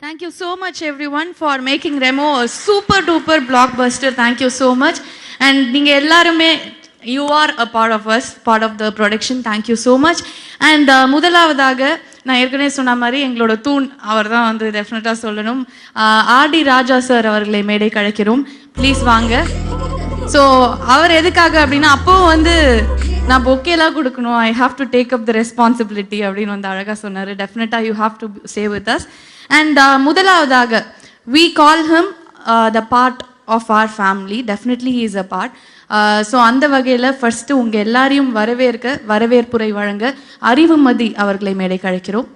Thank you so much everyone for making Remo a super duper blockbuster. Thank you so much. And நீங்க எல்லாருமே you are a part of us, part of the production. Thank you so much. And முதலாவதாக நான் ஏற்கனவே சொன்ன மாதிரி எங்களோட தூண் அவர் தான் வந்து டெஃபினட்டாக சொல்லணும். ஆர்டி ராஜா சார் அவர்களை மேடை கழைக்கிறோம். ப்ளீஸ் வாங்க. ஸோ அவர் எதுக்காக அப்படின்னா அப்போ வந்து நான் பொக்கேலாம் கொடுக்கணும், I have to take up the responsibility அப்படின்னு வந்து அழகாக சொன்னார். டெஃபினட்டாக you have to stay with us. And முதலாவதாக we call him the part of our family. Definitely he is a part. So அந்த வகையில் ஃபர்ஸ்ட்டு உங்கள் எல்லாரையும் வரவேற்புரை வழங்க அறிவுமதி அவர்களை மேடை கழைக்கிறோம்.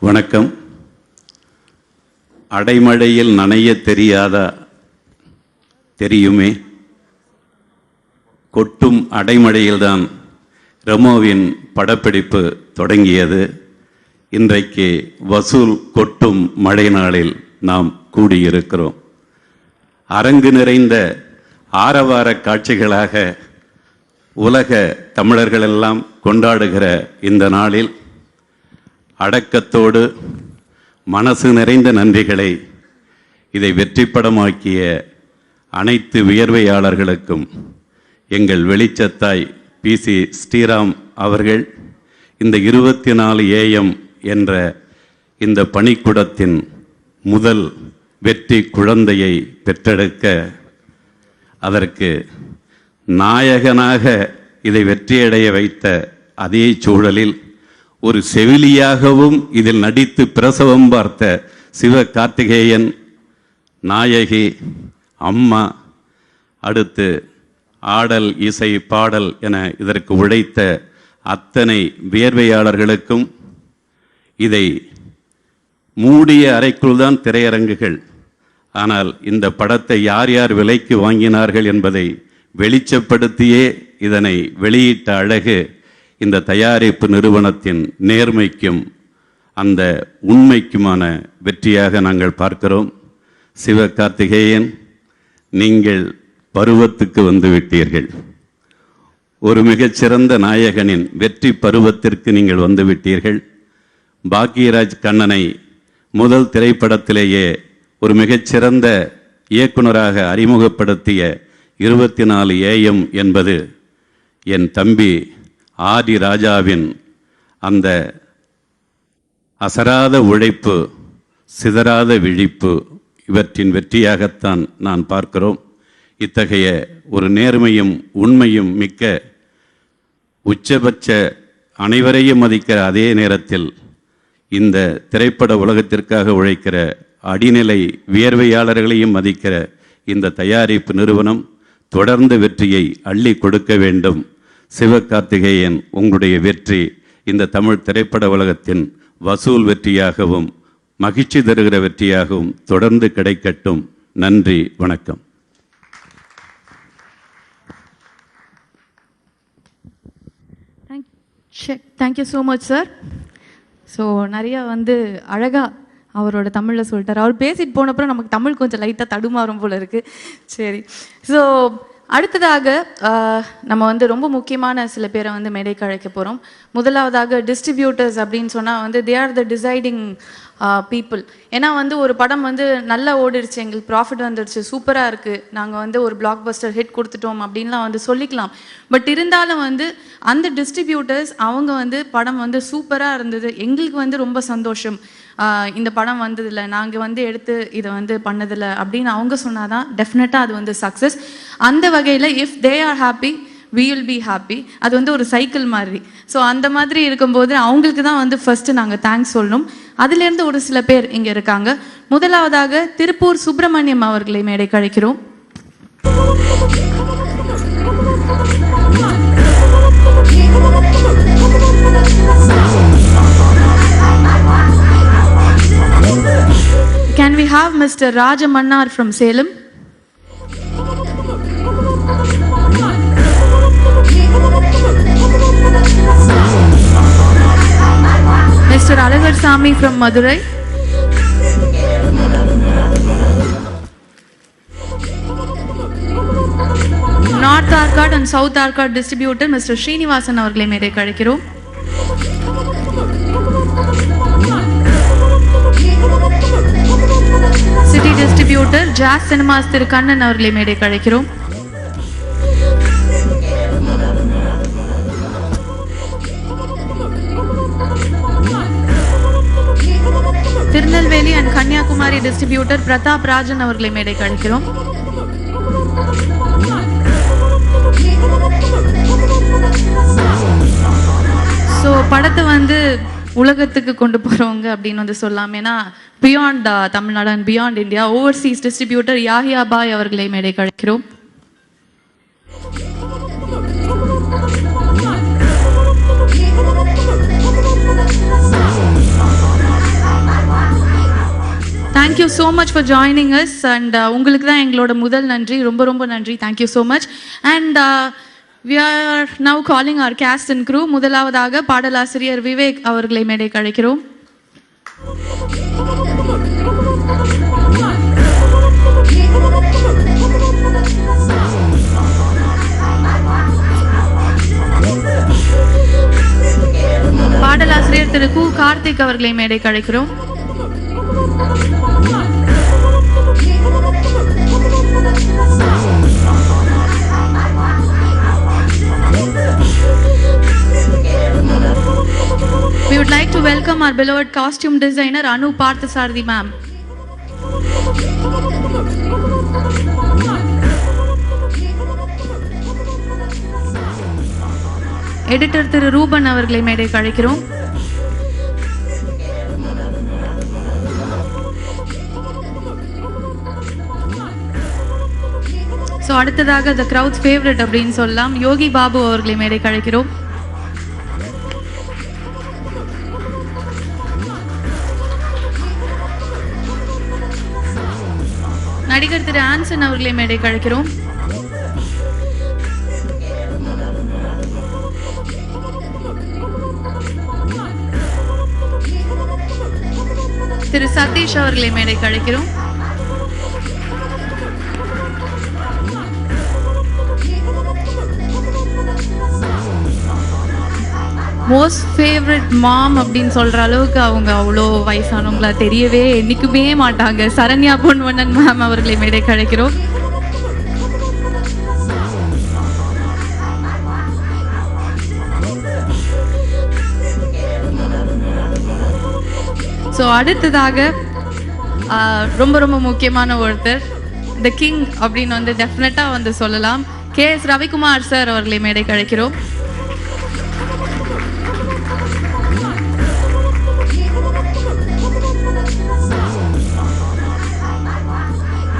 வணக்கம். அடைமழையில் நனைய தெரியாதா? தெரியுமே. கொட்டும் அடைமழையில்தான் ரெமோவின் படப்பிடிப்பு தொடங்கியது. இன்றைக்கு வசூல் கொட்டும் மழை நாளில் நாம் கூடியிருக்கிறோம். அரங்கு நிறைந்த ஆரவார காட்சிகளாக உலக தமிழர்களெல்லாம் கொண்டாடுகிற இந்த நாளில் அடக்கத்தோடு மனசு நிறைந்த நன்றிகளை இதை வெற்றிப்படமாக்கிய அனைத்து வியர்வையாளர்களுக்கும் எங்கள் வெளிச்சத்தாய் PC ஸ்ரீராம் அவர்கள் இந்த 24 AM என்ற இந்த பணிக்குடத்தின் முதல் வெற்றி குழந்தையை பெற்றெடுக்க அதற்கு நாயகனாக இதை வெற்றியடைய வைத்த அதே சூழலில் ஒரு செவிலியாகவும் இதில் நடித்து பிரசவம் பார்த்த சிவகார்த்திகேயன், நாயகி, அம்மா, அடுத்து ஆடல், இசை, பாடல் என இதற்கு உழைத்த அத்தனை வியர்வையாளர்களுக்கும், இதை மூடிய அறைக்குள் தான் திரையரங்குகள், ஆனால் இந்த படத்தை யார் யார் விலைக்கு வாங்கினார்கள் என்பதை வெளிச்சப்படுத்தியே இதனை வெளியிட்ட அழகு இந்த தயாரிப்பு நிறுவனத்தின் நேர்மைக்கும் அந்த உண்மைக்குமான வெற்றியாக நாங்கள் பார்க்கிறோம். சிவகார்த்திகேயன், நீங்கள் பருவத்துக்கு வந்து விட்டீர்கள். ஒரு மிகச்சிறந்த நாயகனின் வெற்றி பருவத்திற்கு நீங்கள் வந்து விட்டீர்கள். பாக்யராஜ் கண்ணனை முதல் திரைப்படத்திலேயே ஒரு மிகச்சிறந்த இயக்குனராக அறிமுகப்படுத்திய 24 AM என்பது என் தம்பி ஆதி ராஜாவின் அந்த அசராத உழைப்பு, சிதறாத விழிப்பு, இவற்றின் வெற்றியாகத்தான் நான் பார்க்கிறோம். இத்தகைய ஒரு நேர்மையும் உண்மையும் மிக்க உச்சபட்ச அனைவரையும் மதிக்கிற அதே நேரத்தில் இந்த திரைப்பட உலகத்திற்காக உழைக்கிற அடிநிலை வியர்வையாளர்களையும் மதிக்கிற இந்த தயாரிப்பு நிறுவனம் தொடர்ந்து வெற்றியை அள்ளி கொடுக்க வேண்டும். சிவகார்த்திகேயன், உங்களுடைய வெற்றி இந்த தமிழ் திரைப்பட உலகத்தின் வசூல் வெற்றியாகவும் மகிழ்ச்சி தருகிற வெற்றியாகவும் தொடர்ந்து கிடைக்கட்டும். நன்றி, வணக்கம். Thank you so much sir. So நிறையா வந்து அழகாக அவரோட தமிழில் சொல்லிட்டார். அவர் பேசிட்டு போனப்பறம் நமக்கு தமிழ் கொஞ்சம் லைட்டாக தடுமாறும் போல இருக்குது. சரி, ஸோ அடுத்ததாக நம்ம வந்து ரொம்ப முக்கியமான சில பேரை வந்து மேடைக்கு அழைக்க போகிறோம். முதலாவதாக டிஸ்ட்ரிபியூட்டர்ஸ் அப்படின்னு சொன்னால் வந்து they are the deciding people. ஏன்னா வந்து ஒரு படம் வந்து நல்லா ஓடிடுச்சு, எங்களுக்கு ப்ராஃபிட் வந்துடுச்சு, சூப்பராக இருக்குது, நாங்கள் வந்து ஒரு பிளாக் பஸ்டர் ஹிட் கொடுத்துட்டோம் அப்படின்லாம் வந்து சொல்லிக்கலாம். பட் இருந்தாலும் வந்து அந்த டிஸ்ட்ரிபியூட்டர்ஸ் அவங்க வந்து படம் வந்து சூப்பராக இருந்தது, எங்களுக்கு வந்து ரொம்ப சந்தோஷம், இந்த படம் வந்ததில்லை, நாங்கள் வந்து எடுத்து இதை வந்து பண்ணதில்லை அப்படின்னு அவங்க சொன்னாதான் டெஃபினட்டாக அது வந்து சக்ஸஸ். அந்த வகையில் if they are happy we will be happy. அது வந்து ஒரு சைக்கிள் மாதிரி. ஸோ அந்த மாதிரி இருக்கும்போது அவங்களுக்கு தான் வந்து ஃபர்ஸ்ட்டு நாங்கள் தேங்க்ஸ் சொல்லணும். அதுலேருந்து ஒரு சில பேர் இங்கே இருக்காங்க. முதலாவதாக திருப்பூர் சுப்பிரமணியம் அவர்களை மேடை கழைக்கிறோம். Can we have Mr. Rajamannar from Salem? Mr. Alagar Sami from Madurai. North Arcot and South Arcot distributor Mr. Srinivasan அவர்களை மேடைக்கு அழைக்கிறோம். City distributor Jazz Cinemas Thiru Kannan அவர்களை மேடைக்கு அழைக்கிறோம். திருநெல்வேலி and கன்னியாகுமரி distributor பிரதாப் ராஜன் அவர்களை மேடைக்கு அழைக்கிறோம். ஸோ படத்தை வந்து உலகத்துக்கு கொண்டு போகிறவங்க அப்படின்னு வந்து சொல்லலாம். ஏன்னா beyond Tamil Nadu and beyond India overseas distributor Yahiya Bhai அவர்களை மேடைக்கு அழைக்கிறோம். Thank you so much for joining us and உங்களுக்கு தான் எங்களோட முதல் நன்றி. ரொம்ப ரொம்ப நன்றி. Thank you so much. And we are now calling our cast and crew. முதலாவதாக பாடலாசிரியர் விவேக் அவர்களை மேடைக்கு அழைக்கிறோம். பாடலாசிரியர் திரு கு கார்த்திக் அவர்களை மேடைக்கு அழைக்கிறோம். We would like to welcome our beloved costume designer Anu Parthasarathi ma'am. Editor திரு ரூபன் அவர்களை மேடைக்கு அழைக்கிறோம். ஸோ அடுத்ததாக the crowd's favorite அப்படின்னு சொல்லலாம் யோகி பாபு அவர்களை மேடைக்கு அழைக்கிறோம். நடிகர் திரு ஆன்சன் அவர்களை மேடைக்கு அழைக்கிறோம். திரு சதீஷ் அவர்களை மேடைக்கு அழைக்கிறோம். மோஸ்ட் ஃபேவரட் மாம் அப்படின்னு சொல்ற அளவுக்கு அவங்க அவ்வளோ வயசானவங்களா தெரியவே என்னைக்குமே மாட்டாங்க. சரண்யா பொன்வண்ணன் மேம் அவர்களை மேடைக்கு அழைக்கிறோம். ஸோ அடுத்ததாக ரொம்ப ரொம்ப முக்கியமான ஒருத்தர் த கிங் அப்படின்னு வந்து டெஃபினட்டா வந்து சொல்லலாம் KS ரவிக்குமார் சார் அவர்களை மேடைக்கு அழைக்கிறோம்.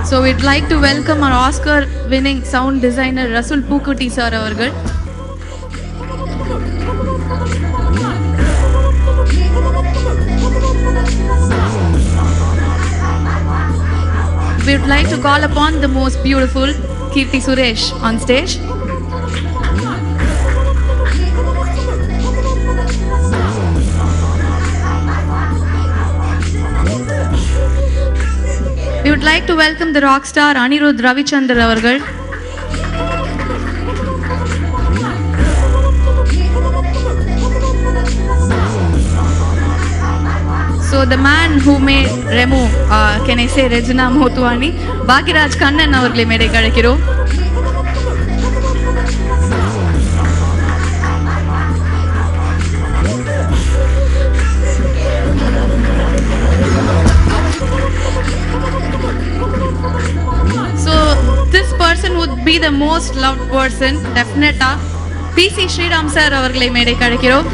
So we'd like to welcome our Oscar winning sound designer Rasul Pukuti sir avargal. We would like to call upon the most beautiful Kirti Suresh on stage. We would like to welcome the rock star Anirudh Ravichandran avargal. So the man who made Remu, can I say Regina Motwani, Bhagiraj Kannan avargalai மேடைக்கு அழைக்கிறோம். Person would be the most loved person definitely PC Sriram sir அவர்களை மேடைக்கு அழைக்கிறோம்.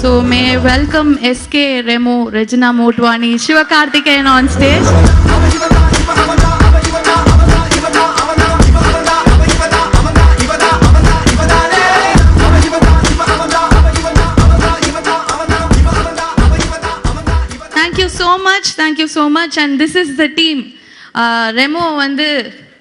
So may I welcome SK Remo, Regina Motwani, Sivakarthikeyan on stage. Thank you so much. Thank you so much. And this is the team. Remo வந்து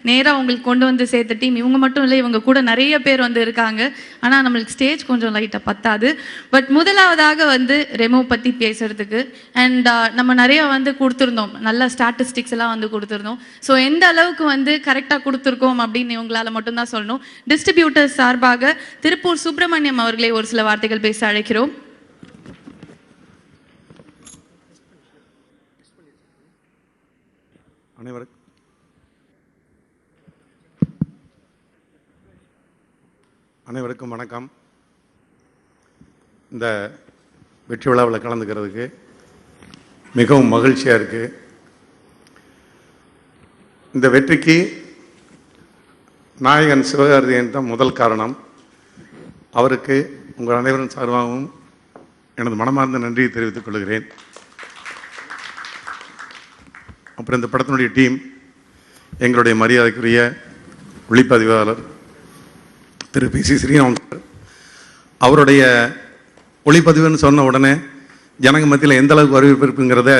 நேராக உங்களுக்கு கொண்டு வந்து சேர்த்த team. இவங்க மட்டும் இல்லை, இவங்க கூட நிறைய பேர் வந்து இருக்காங்க. ஆனால் நம்மளுக்கு ஸ்டேஜ் கொஞ்சம் லைட்டாக பத்தாது. பட் முதலாவதாக வந்து ரெமோ பற்றி பேசுறதுக்கு அண்ட் நம்ம நிறைய வந்து கொடுத்துருந்தோம், நல்ல ஸ்டாட்டிஸ்டிக்ஸ் எல்லாம் வந்து கொடுத்துருந்தோம். ஸோ எந்த அளவுக்கு வந்து கரெக்டாக கொடுத்துருக்கோம் அப்படின்னு இவங்களால மட்டும்தான் சொல்லணும். டிஸ்ட்ரிபியூட்டர்ஸ் சார்பாக திருப்பூர் சுப்பிரமணியம் அவர்களை ஒரு சில வார்த்தைகள் பேச அழைக்கிறோம். அனைவருக்கும் வணக்கம். இந்த வெற்றி விழாவில் கலந்துக்கிறதுக்கு மிகவும் மகிழ்ச்சியாக இருக்குது. இந்த வெற்றிக்கு நாயகன் சிவகார்த்திகேயன் தான் முதல் காரணம். அவருக்கு உங்கள் அனைவரும் சார்பாகவும் எனது மனமார்ந்த நன்றியை தெரிவித்துக் கொள்கிறேன். அப்புறம் இந்த படத்தினுடைய டீம், எங்களுடைய மரியாதைக்குரிய ஒளிப்பதிவாளர் திரு PC ஸ்ரீராம் சார், அவருடைய ஒளிப்பதிவுன்னு சொன்ன உடனே ஜனங்க மத்தியில் எந்த அளவுக்கு வரவேற்பு இருக்குங்கிறத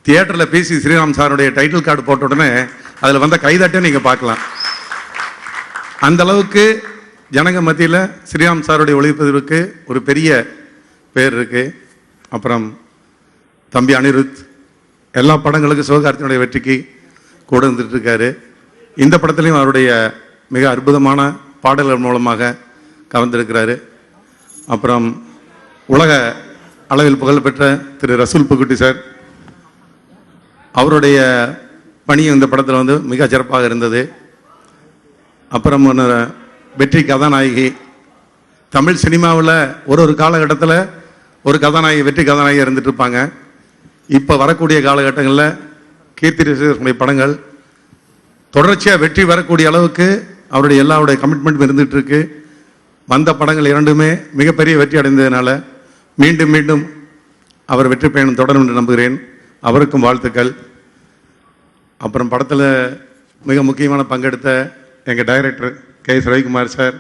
தியேட்டரில் PC ஸ்ரீராம் சாருடைய டைட்டில் கார்டு போட்ட உடனே அதில் வந்த கைதட்டை நீங்கள் பார்க்கலாம். அந்த அளவுக்கு ஜனங்க மத்தியில் ஸ்ரீராம் சாருடைய ஒளிப்பதிவுக்கு ஒரு பெரிய பேர் இருக்கு. அப்புறம் தம்பி அனிருத் எல்லா படங்களுக்கும் சிவகார்த்திகேயனுடைய வெற்றிக்கு கூட இருந்துட்டு இருக்காரு. இந்த படத்துலையும் அவருடைய மிக அற்புதமான பாடல்கள் மூலமாக கவர்ந்திருக்கிறாரு. அப்புறம் உலக அளவில் புகழ்பெற்ற திரு ரசூல் புகுட்டி சார், அவருடைய பணியும் இந்த படத்தில் வந்து மிக சிறப்பாக இருந்தது. அப்புறம் வெற்றி கதாநாயகி, தமிழ் சினிமாவில் ஒரு காலகட்டத்தில் ஒரு கதாநாயகி வெற்றி கதாநாயகியாக இருந்துட்டு இருப்பாங்க. இப்போ வரக்கூடிய காலகட்டங்களில் கீர்த்தி சுரேஷனுடைய படங்கள் தொடர்ச்சியாக வெற்றி வரக்கூடிய அளவுக்கு அவருடைய எல்லாருடைய கமிட்மெண்ட் இருந்துகிட்டு இருக்கு. வந்த படங்கள் இரண்டுமே மிகப்பெரிய வெற்றி அடைந்ததுனால மீண்டும் மீண்டும் அவர் வெற்றி பயணம் தொடரும் என்று நம்புகிறேன். அவருக்கும் வாழ்த்துக்கள். அப்புறம் படத்தில் மிக முக்கியமான பங்கெடுத்த எங்கள் டைரக்டர் KS ரவிக்குமார் சார்,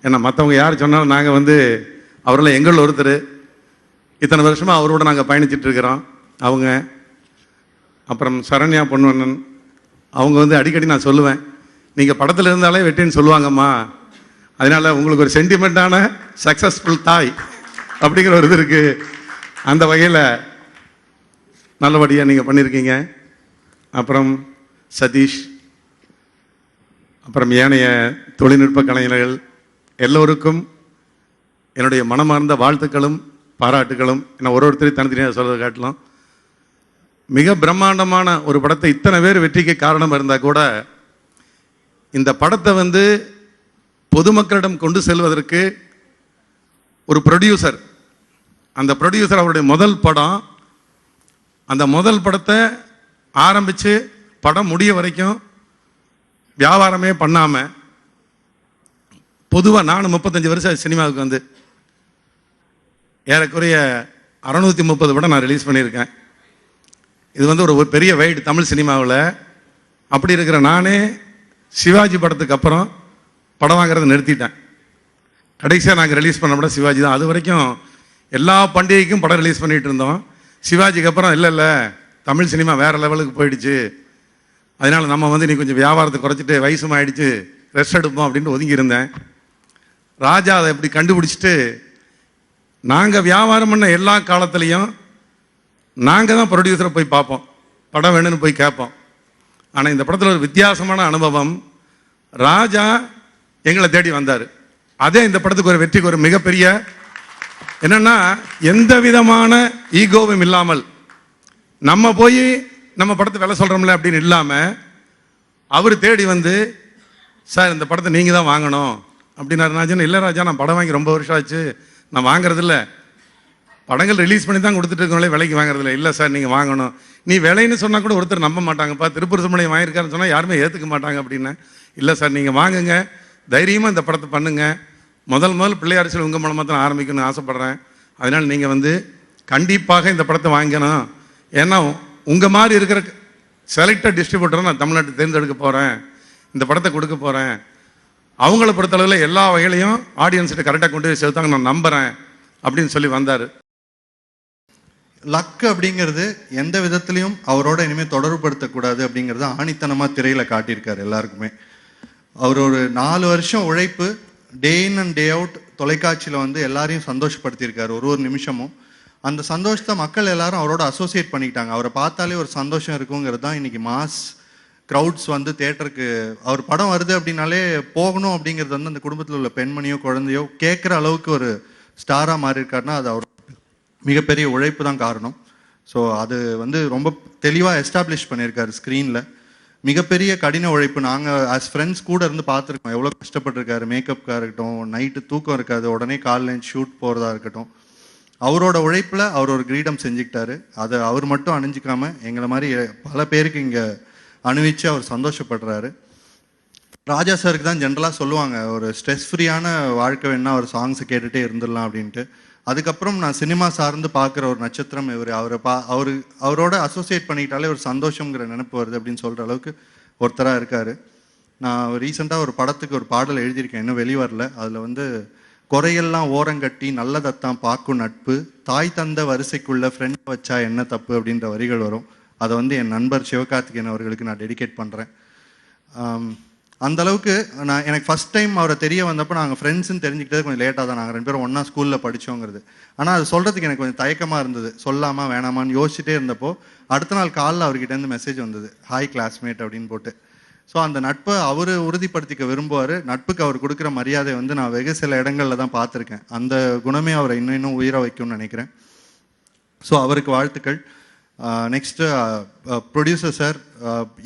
ஏன்னா மற்றவங்க யார் சொன்னாலும் நாங்கள் வந்து அவரெல்லாம் எங்களில் ஒருத்தர், இத்தனை வருஷமாக அவரோட நாங்கள் பயணிச்சுட்டு இருக்கிறோம். அவங்க அப்புறம் சரண்யா பொன்வண்ணன், அவங்க வந்து அடிக்கடி நான் சொல்லுவேன், நீங்கள் படத்தில் இருந்தாலே வெற்றின்னு சொல்லுவாங்கம்மா, அதனால் உங்களுக்கு ஒரு சென்டிமெண்ட்டான சக்ஸஸ்ஃபுல் தாய் அப்படிங்கிற ஒரு இது இருக்குது. அந்த வகையில் நல்லபடியாக நீங்கள் பண்ணியிருக்கீங்க. அப்புறம் சதீஷ், அப்புறம் ஏனைய தொழில்நுட்ப கலைஞர்கள் எல்லோருக்கும் என்னுடைய மனமார்ந்த வாழ்த்துக்களும் பாராட்டுகளும். என்ன ஒருத்தரையும் தனித்தனியாக சொல்கிறத காட்டலாம். மிக பிரம்மாண்டமான ஒரு படத்தை இத்தனை பேர் வெற்றிக்கு காரணம் இருந்தால் கூட இந்த படத்தை வந்து பொதுமக்களிடம் கொண்டு செல்வதற்கு ஒரு ப்ரொடியூசர், அந்த ப்ரொடியூசர் அவருடைய முதல் படம், அந்த முதல் படத்தை ஆரம்பித்து படம் முடிய வரைக்கும் வியாபாரமே பண்ணாமல், பொதுவாக நானும் 35 வருஷம் சினிமாவுக்கு வந்து ஏறக்குறைய 630 படம் நான் ரிலீஸ் பண்ணியிருக்கேன். இது வந்து ஒரு பெரிய வைடு தமிழ் சினிமாவில். அப்படி இருக்கிற நானே சிவாஜி படத்துக்கு அப்புறம் படம் வாங்குறதை நிறுத்திட்டேன். கடைசியாக நாங்கள் ரிலீஸ் பண்ண படம் சிவாஜி தான். அது வரைக்கும் எல்லா பண்டிகைக்கும் படம் ரிலீஸ் பண்ணிகிட்டு இருந்தோம். சிவாஜிக்கு அப்புறம் இல்லை தமிழ் சினிமா வேறு லெவலுக்கு போயிடுச்சு, அதனால் நம்ம வந்து நீ கொஞ்சம் வியாபாரத்தை குறைச்சிட்டு வயசும் ஆகிடுச்சு, ரெஸ்ட் எடுப்போம் அப்படின்ட்டு ஒதுங்கி இருந்தேன். ராஜா அதை எப்படி கண்டுபிடிச்சிட்டு, நாங்கள் வியாபாரம் பண்ண எல்லா காலத்துலேயும் நாங்கள் தான் ப்ரொடியூசரை போய் பார்ப்போம், படம் வேணும்னு போய் கேட்போம். ஆனால் இந்த படத்தில் ஒரு வித்தியாசமான அனுபவம், ராஜா எங்களை தேடி வந்தார். அதே இந்த படத்துக்கு ஒரு வெற்றிக்கு ஒரு மிகப்பெரிய என்னன்னா, எந்த விதமான ஈகோவும் இல்லாமல் நம்ம போய் நம்ம படத்தை விலை சொல்கிறோம்ல அப்படின்னு இல்லாமல் அவர் தேடி வந்து, சார் இந்த படத்தை நீங்கள் தான் வாங்கணும் அப்படின்னாரு. ராஜன், இல்லை ராஜா, நான் படம் வாங்கி ரொம்ப வருஷம் ஆச்சு, நான் வாங்குறதில்ல, படங்கள் ரிலீஸ் பண்ணி தான் கொடுத்துட்டு இருக்கோங்களே, விலைக்கு வாங்குறதில்ல. இல்லை சார் நீங்கள் வாங்கணும். நீ விலைன்னு சொன்னால் கூட ஒருத்தர் நம்ப மாட்டாங்கப்பா, திருப்பூர் சுப்பிரமணியம் வாங்கியிருக்காருன்னு சொன்னால் யாருமே ஏற்றுக்க மாட்டாங்க அப்படின்னு. இல்லை சார் நீங்கள் வாங்குங்க, தைரியமாக இந்த படத்தை பண்ணுங்க, முதல் பிள்ளையார் அரசியல் உங்கள் மூலமாக தான் ஆரம்பிக்கணும்னு ஆசைப்பட்றேன், அதனால் நீங்கள் வந்து கண்டிப்பாக இந்த படத்தை வாங்கணும். ஏன்னா உங்கள் மாதிரி இருக்கிற செலக்டட் டிஸ்ட்ரிபியூட்டரை நான் தமிழ்நாட்டை தேர்ந்தெடுக்க போகிறேன், இந்த படத்தை கொடுக்க போகிறேன், அவங்கள பொறுத்தளவில் எல்லா வகையிலையும் ஆடியன்ஸ்கிட்ட கரெக்டாக கொண்டு போய் சேர்த்தாங்க, நான் நம்புகிறேன் அப்படின்னு சொல்லி வந்தார். லக் அப்படிங்கிறது எந்த விதத்துலையும் அவரோட இனிமேல் தொடர்புபடுத்தக்கூடாது அப்படிங்கிறத ஆணித்தனமாக திரையில் காட்டியிருக்காரு எல்லாருக்குமே. அவர் ஒரு 4 வருஷம் உழைப்பு, டே இன் அண்ட் டே அவுட் தொலைக்காட்சியில் வந்து எல்லாரையும் சந்தோஷப்படுத்தியிருக்காரு. ஒரு நிமிஷமும் அந்த சந்தோஷத்தை மக்கள் எல்லாரும் அவரோட அசோசியேட் பண்ணிக்கிட்டாங்க. அவரை பார்த்தாலே ஒரு சந்தோஷம் இருக்குங்கிறது தான் இன்னைக்கு மாஸ் க்ரௌட்ஸ் வந்து தேட்டருக்கு அவர் படம் வருது அப்படின்னாலே போகணும் அப்படிங்கிறது வந்து அந்த குடும்பத்தில் உள்ள பெண்மணியோ குழந்தையோ கேட்குற அளவுக்கு ஒரு ஸ்டாராக மாறி இருக்காருன்னா அது அவர் மிகப்பெரிய உழைப்பு தான் காரணம். ஸோ அது வந்து ரொம்ப தெளிவாக எஸ்டாப்ளிஷ் பண்ணியிருக்காரு ஸ்க்ரீனில். மிகப்பெரிய கடின உழைப்பு. நாங்கள் ஆஸ் ஃப்ரெண்ட்ஸ் கூட இருந்து பார்த்துருக்கோம் எவ்வளோ கஷ்டப்பட்டுருக்காரு. மேக்கப்காக இருக்கட்டும், நைட்டு தூக்கம் இருக்காது, உடனே காலையில் ஷூட் போகிறதா இருக்கட்டும். அவரோட உழைப்பில் அவர் ஒரு கிரீடம் செஞ்சுக்கிட்டாரு. அதை அவர் மட்டும் அணிஞ்சிக்காமல் எங்களை மாதிரி பல பேருக்கு இங்கே அணிவிச்சு அவர் சந்தோஷப்படுறாரு. ராஜா சாருக்கு தான் ஜென்ரலாக சொல்லுவாங்க ஒரு ஸ்ட்ரெஸ் ஃப்ரீயான வாழ்க்கை வேணா அவர் சாங்ஸை கேட்டுகிட்டே இருந்துடலாம் அப்படின்ட்டு. அதுக்கப்புறம் நான் சினிமா சார்ந்து பார்க்குற ஒரு நட்சத்திரம் இவர். அவரோட அசோசியேட் பண்ணிக்கிட்டாலே ஒரு சந்தோஷங்கிற நினைப்பு வருது அப்படின்னு சொல்கிற அளவுக்கு ஒருத்தராக இருக்கார். நான் ரீசெண்டாக ஒரு படத்துக்கு ஒரு பாடல் எழுதியிருக்கேன், இன்னும் வெளிவரல. அதில் வந்து குறையெல்லாம் ஓரங்கட்டி நல்லதத்தான் பார்க்கும் நட்பு, தாய் தந்த வரிசைக்குள்ள ஃப்ரெண்ட் வச்சா என்ன தப்பு அப்படின்ற வரிகள் வரும். அதை வந்து என் நண்பர் சிவகார்த்திகேயன் அவர்களுக்கு நான் டெடிகேட் பண்ணுறேன். அந்த அளவுக்கு எனக்கு ஃபஸ்ட் டைம் அவரை தெரிய வந்தப்போ நாங்கள் ஃப்ரெண்ட்ஸ்ன்னு தெரிஞ்சுக்கிட்டது கொஞ்சம் லேட்டாக தான். நாங்கள் 2 பேரும் ஒன்றா ஸ்கூலில் படித்தோங்கிறது. ஆனால் அது சொல்கிறதுக்கு எனக்கு கொஞ்சம் தயக்கமாக இருந்தது. சொல்லாமா வேணாமான்னு யோசிச்சுட்டே இருந்தப்போ அடுத்த நாள் காலையில் அவர்கிட்டேருந்து மெசேஜ் வந்தது, ஹாய் கிளாஸ்மேட் அப்படின்னு போட்டு. ஸோ அந்த நட்பை அவர் உறுதிப்படுத்திக்க விரும்புவார். நட்புக்கு அவர் கொடுக்குற மரியாதை வந்து நான் வெகு சில இடங்களில் தான் பார்த்துருக்கேன். அந்த குணமே அவரை இன்னும் உயிர வைக்கும்னு நினைக்கிறேன். ஸோ அவருக்கு வாழ்த்துக்கள். நெக்ஸ்ட்டு ப்ரொடியூசர் சார்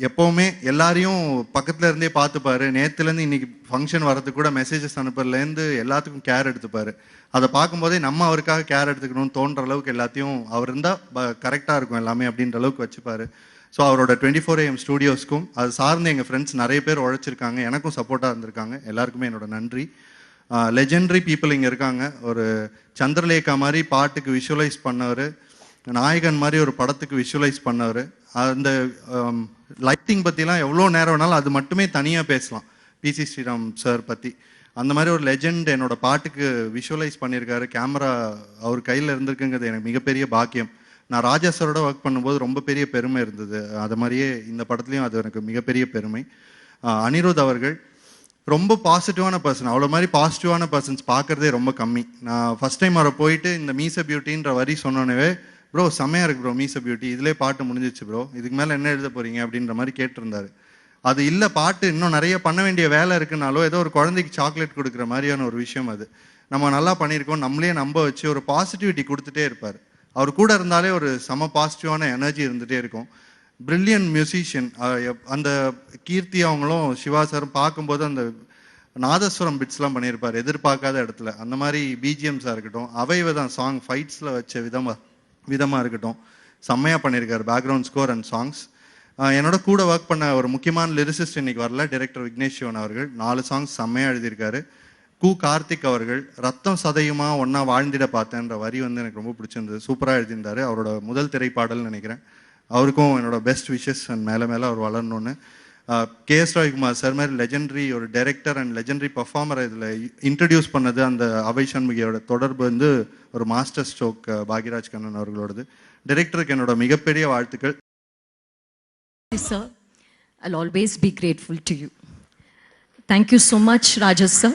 எப்போவுமே எல்லாரையும் பக்கத்தில் இருந்தே பார்த்துப்பாரு. நேற்றுலேருந்து இன்னைக்கு ஃபங்க்ஷன் வரதுக்கு கூட மெசேஜஸ் அனுப்புறதுலேருந்து எல்லாத்துக்கும் கேர் எடுத்துப்பார். அதை பார்க்கும்போதே நம்ம அவருக்காக கேர் எடுத்துக்கணும்னு தோன்ற அளவுக்கு எல்லாத்தையும் அவர் இருந்தால் கரெக்டாக இருக்கும் எல்லாமே அப்படின்ற அளவுக்கு வச்சுப்பார். ஸோ அவரோட 24 AM ஸ்டூடியோஸ்க்கும் அது சார்ந்து எங்கள் ஃப்ரெண்ட்ஸ் நிறைய பேர் உழைச்சிருக்காங்க, எனக்கும் சப்போர்ட்டாக இருந்திருக்காங்க. எல்லாருக்குமே என்னோட நன்றி. லெஜெண்டரி பீப்புள் இங்கே இருக்காங்க. ஒரு சந்திரலேகா மாதிரி பாட்டுக்கு விஷுவலைஸ் பண்ணவர், நாயகன் மாதிரி ஒரு படத்துக்கு விஷுவலைஸ் பண்ணவர். அந்த லைட்டிங் பற்றிலாம் எவ்வளோ நேரம் வேணாலும் அது மட்டுமே தனியாக பேசலாம், பிசி ஸ்ரீராம் சார் பற்றி. அந்த மாதிரி ஒரு லெஜெண்ட் என்னோட பாட்டுக்கு விஷுவலைஸ் பண்ணியிருக்காரு. கேமரா அவர் கையில் இருந்திருக்குங்கிறது எனக்கு மிகப்பெரிய பாக்கியம். நான் ராஜா சாரோட ஒர்க் பண்ணும்போது ரொம்ப பெரிய பெருமை இருந்தது. அது மாதிரியே இந்த படத்துலையும் அது எனக்கு மிகப்பெரிய பெருமை. அனிருத் அவர்கள் ரொம்ப பாசிட்டிவான பர்சன். அவ்வளோ மாதிரி பாசிட்டிவான பர்சன்ஸ் பார்க்குறதே ரொம்ப கம்மி. நான் ஃபஸ்ட் டைம் அவரை போயிட்டு இந்த மீச பியூட்டின்ற வரி சொன்னோன்னே, ப்ரோ செம்மையாக இருக்கு ப்ரோ மீச பியூட்டி, இதிலே பாட்டு முடிஞ்சிச்சு ப்ரோ, இதுக்கு மேலே என்ன எழுத போகிறீங்க அப்படின்ற மாதிரி கேட்டிருந்தாரு. அது இல்லை, பாட்டு இன்னும் நிறைய பண்ண வேண்டிய வேலை இருக்குனாலோ ஏதோ ஒரு குழந்தைக்கு சாக்லேட் கொடுக்குற மாதிரியான ஒரு விஷயம். அது நம்ம நல்லா பண்ணியிருக்கோம் நம்மளே நம்ப வச்சு ஒரு பாசிட்டிவிட்டி கொடுத்துட்டே இருப்பார். அவர் கூட இருந்தாலே ஒரு செம பாசிட்டிவான எனர்ஜி இருந்துகிட்டே இருக்கும். Brilliant musician. அந்த கீர்த்தி அவங்களும் சிவா சாரும் பார்க்கும்போது அந்த நாதஸ்வரம் பிட்ஸ்லாம் பண்ணியிருப்பார் எதிர்பார்க்காத இடத்துல. அந்த மாதிரி பிஜிஎம்ஸாக இருக்கட்டும், அவைவதான் சாங் ஃபைட்ஸில் வச்ச விதமாக இருக்கட்டும், செம்மையாக பண்ணியிருக்காரு பேக்ரவுண்ட் ஸ்கோர் அண்ட் சாங்ஸ். என்னோட கூட ஒர்க் பண்ண ஒரு முக்கியமான லிரிசிஸ்ட் இன்னைக்கு வரல, டைரக்டர் விக்னேஷ் சிவன் அவர்கள் 4 சாங்ஸ் செம்மையாக எழுதியிருக்காரு. கார்த்திக் அவர்கள் ரத்தம் சதையுமா ஒன்னா வாழ்ந்திட பார்த்தேன்ற வரி வந்து எனக்கு ரொம்ப பிடிச்சிருந்தது, சூப்பராக எழுதியிருந்தாரு. அவரோட முதல் திரைப்பாடல்னு நினைக்கிறேன். அவருக்கும் என்னோட பெஸ்ட் விஷஸ் அண்ட் மேலே மேலே அவர் வளரணும்னு. கேஎஸ் ரவிக்குமார் சார் மாதிரி லெஜெண்டரி ஒரு டைரக்டர் அண்ட் லெஜெண்டரி பர்ஃபார்மரை இதில் இன்ட்ரடியூஸ் பண்ணது. அந்த அவை சண்முகியோட தொடர்பு வந்து ஒரு மாஸ்டர் ஸ்ட்ரோக் பாக்யராஜ் கண்ணன் அவர்களோடது. டைரக்டருக்கு என்னோட மிகப்பெரிய வாழ்த்துக்கள். Sir, I'll always be grateful to you. Thank you so much, Rajas sir,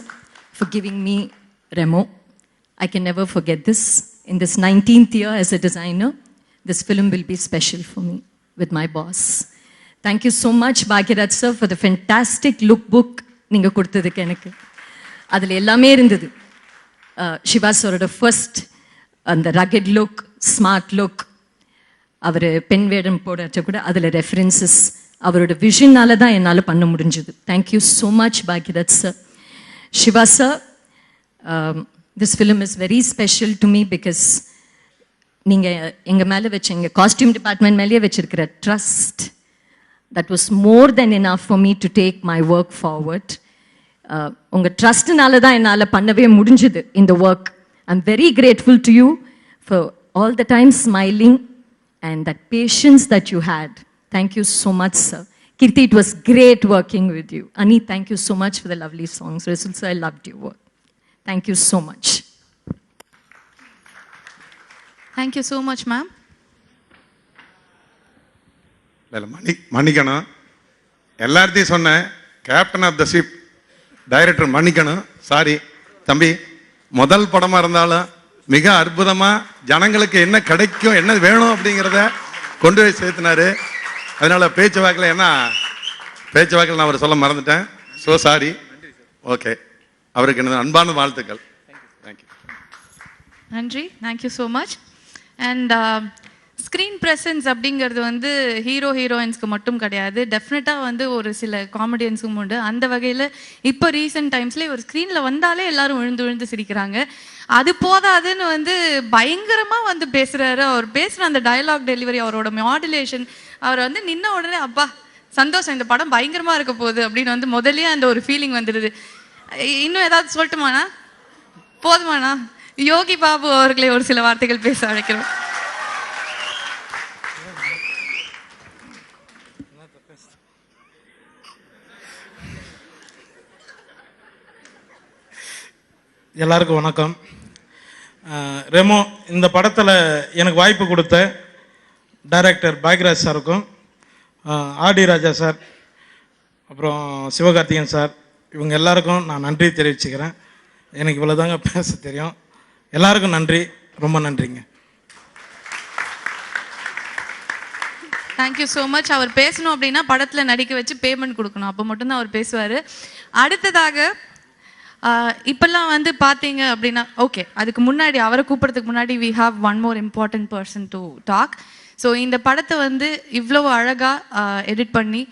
for giving me Remo. I can never forget this. In this 19th year as a designer, this film will be special for me with my boss. Thank you so much, Bhagiraj sir, for the fantastic lookbook நீங்க கொடுத்ததுக்கு. எனக்கு அதில் எல்லாமே இருந்தது. சிவா சாரோட first அந்த rugged look, smart look, அவர் பெண் வேடம் போடச்ச கூட அதில் ரெஃபரன்சஸ் அவரோட விஷனால தான் என்னால் பண்ண முடிஞ்சது. Thank you so much Bhagyaraj sir. Siva sir, this film is very special to me because நீங்கள் எங்கள் மேலே வச்ச எங்கள் காஸ்டியூம் டிபார்ட்மெண்ட் மேலேயே வச்சிருக்கிற trust, that was more than enough for me to take my work forward. உங்கள் ட்ரஸ்ட்னால தான் என்னால் பண்ணவே முடிஞ்சது இந்த work. I am very grateful to you for all the time smiling and that patience that you had. Thank you so much, sir. Kirti, it was great working with you. Ani, thank you so much for the lovely songs. Rasul sir, I loved your work. Thank you so much. Thank you so much, ma'am. இல்லை மன்னிக்கணும், எல்லார்த்தையும் சொன்னேன். Captain of the ship director மன்னிக்கணும், sorry தம்பி. முதல் படமாக இருந்தாலும் மிக அற்புதமாக ஜனங்களுக்கு என்ன கிடைக்கும், என்ன வேணும் அப்படிங்கிறத கொண்டு போய் சேர்த்துனாரு. அதனால பேச்சு வாக்கில் நான் அவர் சொல்ல மறந்துட்டேன். So sorry. ஓகே, அவருக்கு எனது அன்பான வாழ்த்துக்கள். தேங்க்யூ. நன்றி, thank you so much. And screen presence அப்படிங்கிறது வந்து ஹீரோயின்ஸ்க்கு மட்டும் கிடையாது, டெஃபினட்டாக வந்து ஒரு சில காமெடியன்ஸும் உண்டு. அந்த வகையில் இப்போ ரீசெண்ட் டைம்ஸ்லேயே ஒரு ஸ்க்ரீனில் வந்தாலே எல்லாரும் விழுந்து சிரிக்கிறாங்க. அது போதாதுன்னு வந்து பயங்கரமாக வந்து பேசுகிறாரு. அவர் பேசுகிற அந்த டயலாக் டெலிவரி, அவரோட மாடுலேஷன், அவர் வந்து நின்ன உடனே அப்பா சந்தோஷம், இந்த படம் பயங்கரமாக இருக்க போகுது அப்படின்னு வந்து முதலே அந்த ஒரு ஃபீலிங் வந்துடுது. இன்னும் ஏதாவது சொல்லட்டுமாண்ணா? போதுமாண்ணா? யோகி பாபு அவர்களை ஒரு சில வார்த்தைகள் பேச அழைக்கிறோம். எல்லாருக்கும் வணக்கம். ரெமோ, இந்த படத்தில் எனக்கு வாய்ப்பு கொடுத்த டைரக்டர் பாக்யராஜ் சாருக்கும், ஆர்டி ராஜா சார், அப்புறம் சிவகார்த்திகேயன் சார், இவங்க எல்லாருக்கும் நான் நன்றி தெரிவிச்சுக்கிறேன். எனக்கு இவ்வளோதாங்க பேச தெரியும். எல்லாருக்கும் நன்றி, ரொம்ப நன்றிங்க. Thank you so much. அவர் பேசணும் அப்படின்னா படத்தில் நடிக்க வச்சு பேமெண்ட் கொடுக்கணும், அப்போ மட்டும்தான் அவர் பேசுவார். அடுத்ததாக இப்பெல்லாம் வந்து பார்த்தீங்க அப்படின்னா, ஓகே, அதுக்கு முன்னாடி அவரை கூப்பிட்றதுக்கு முன்னாடி we have one more important person to talk. So இந்த படத்தை வந்து இவ்வளோ அழகாக எடிட் பண்ணி